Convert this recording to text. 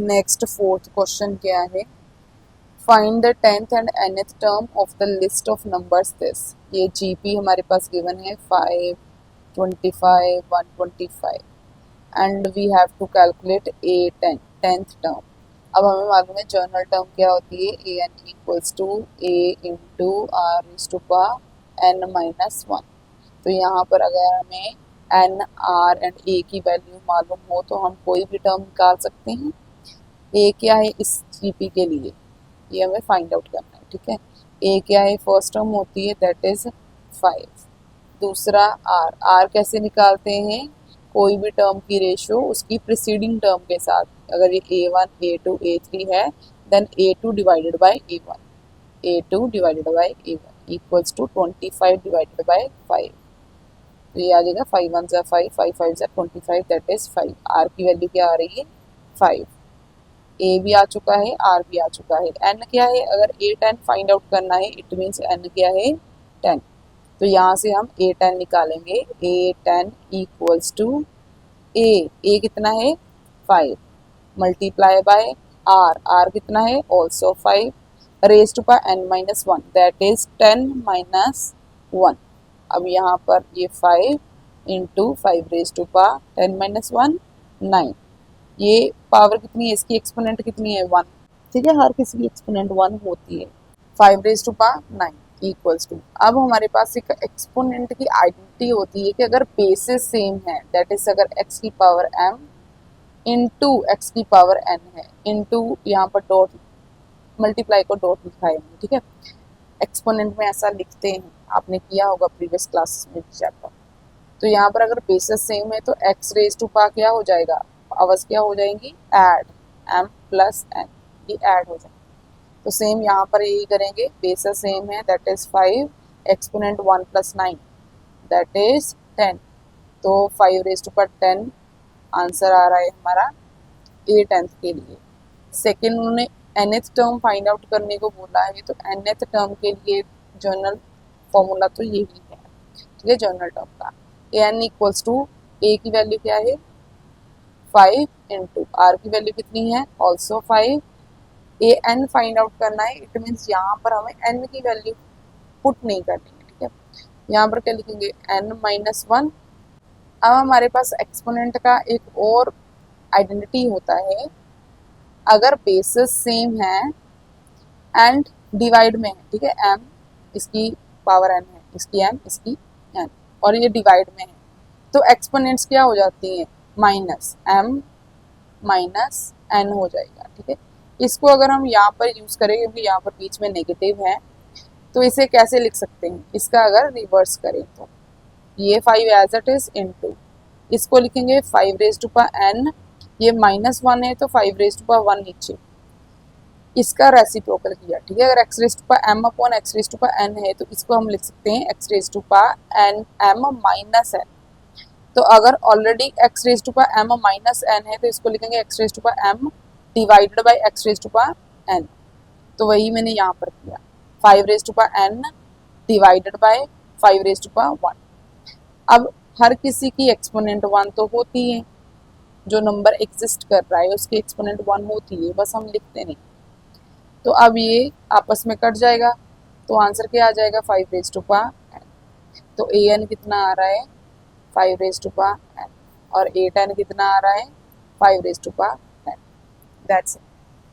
Next fourth question क्या है, find the 10th and nth term of the list of numbers this. ये GP हमारे पास given है 5, 25, 125 and we have to calculate A 10th term. अब हमें मालूम है जर्नल टर्म क्या होती है, A N equals to A into R is to power N minus one. तो यहाँ पर अगर हमें एन आर एंड ए की वैल्यू मालूम हो तो हम कोई भी टर्म निकाल सकते हैं। ए क्या है इस जीपी के लिए, ये हमें फाइंड आउट करना है, ठीक है। ए क्या है, फर्स्ट टर्म होती है दैट इज 5। दूसरा आर, आर कैसे निकालते हैं, कोई भी टर्म की रेशियो उसकी प्रीसीडिंग टर्म के साथ। अगर ये A1 A2 A3 है then A2 divided by A1, A2 divided by A1 equals to 25 divided by 5। तो ये आ जाएगा 5 1 जा 5, 5 5 जा 25 दैट इज 5। आर की वैल्यू क्या आ रही है 5। ए भी आ चुका है, आर भी आ चुका है। एन क्या है, अगर A10 फाइंड आउट करना है इट मीन्स एन क्या है 10। तो यहाँ से हम A10 निकालेंगे, A10 इक्वल्स टू ए कितना है 5 मल्टीप्लाई बाय आर, आर कितना है also 5 raise to power n minus one that is 10 minus 1। अब यहाँ पर ये 5 into 5 raise to power 10 minus 1 9। ये पावर कितनी है, इसकी एक्सपोनेंट कितनी है 1, ठीक है, हर किसी की एक्सपोनेंट 1 होती है। 5 raise to power 9 equals to, अब हमारे पास एक एक्सपोनेंट की आइडेंटिटी होती है कि अगर बेसिस सेम है दैट इज अगर x की पावर m इंटू एक्स की पावर n है इंटू यहाँ पर डॉट मल्टीप्लाई को डॉट लिखा है, ठीक है। एक्सपोनेंट में ऐसा लिखते हैं, आपने किया होगा प्रीवियस क्लासेस में भी चैप्टर। तो यहाँ पर अगर बेसिस सेम है तो x रेज टू पावर क्या हो जाएगा, पावर्स क्या हो जाएंगी ऐड, m प्लस n, ये ऐड हो जाएंगे। तो सेम यहाँ पर यही करेंगे, बेसिस सेम है that is 5 exponent 1 plus 9 that is 10। तो 5 रेज टू पावर 10 आंसर आ रहा है हमारा A10 के लिए। सेकेंड उन्होंने nth टर्म फाइंड आउट करने को बोला है, तो nth टर्म के लिए जर्नल फॉर्मूला तो यही है, ठीक है, जर्नल टर्म का। an इक्वल्स टू a की वैल्यू क्या है 5 इंटू आर की वैल्यू कितनी है also 5। A N find out करना है, इट मीन्स यहाँ पर हमें n की वैल्यू पुट नहीं करनी है, ठीक है। यहाँ पर क्या लिखेंगे n माइनस वन। अब हमारे पास एक्सपोनेंट का एक और आइडेंटिटी होता है, अगर बेसिस सेम है एंड डिवाइड में है, ठीक है, m इसकी पावर n है, इसकी m इसकी n और ये डिवाइड में है, तो एक्सपोनेंट्स क्या हो जाती हैं माइनस m माइनस n हो जाएगा, ठीक है। इसको अगर हम यहाँ पर यूज करें क्योंकि यहाँ पर बीच में नेगेटिव है, तो इसे कैसे लिख सकते हैं, इसका अगर रिवर्स करें तो ये 5 एज इट इज इनटू इसको लिखेंगे 5 रेज टू पावर n, ये माइनस 1 है तो 5 रेज टू पावर 1 नीचे, इसका रेसिप्रोकल किया, ठीक है। अगर x raise to power m upon x raise to power n है तो इसको हम लिख सकते हैं x raise to power n m minus n। तो अगर already x raise to power m minus n है तो इसको लिखेंगे x raise to power m divided by x raise to power n। तो वही मैंने यहाँ पर किया, 5 raise to power n divided by 5 raise to power 1। अब हर किसी की एक्सपोनेंट 1 तो होती है, जो नंबर एग्जिस्ट कर रहा है उसकी एक्सपोनेंट 1 होती है, बस हम लिखते नहीं। तो अब ये आपस में कट जाएगा, तो आंसर क्या आ जाएगा 5 रेज टू पावर n। तो an कितना आ रहा है 5 रेज टू पावर n और A10 कितना आ रहा है 5 raise to power n। That's it.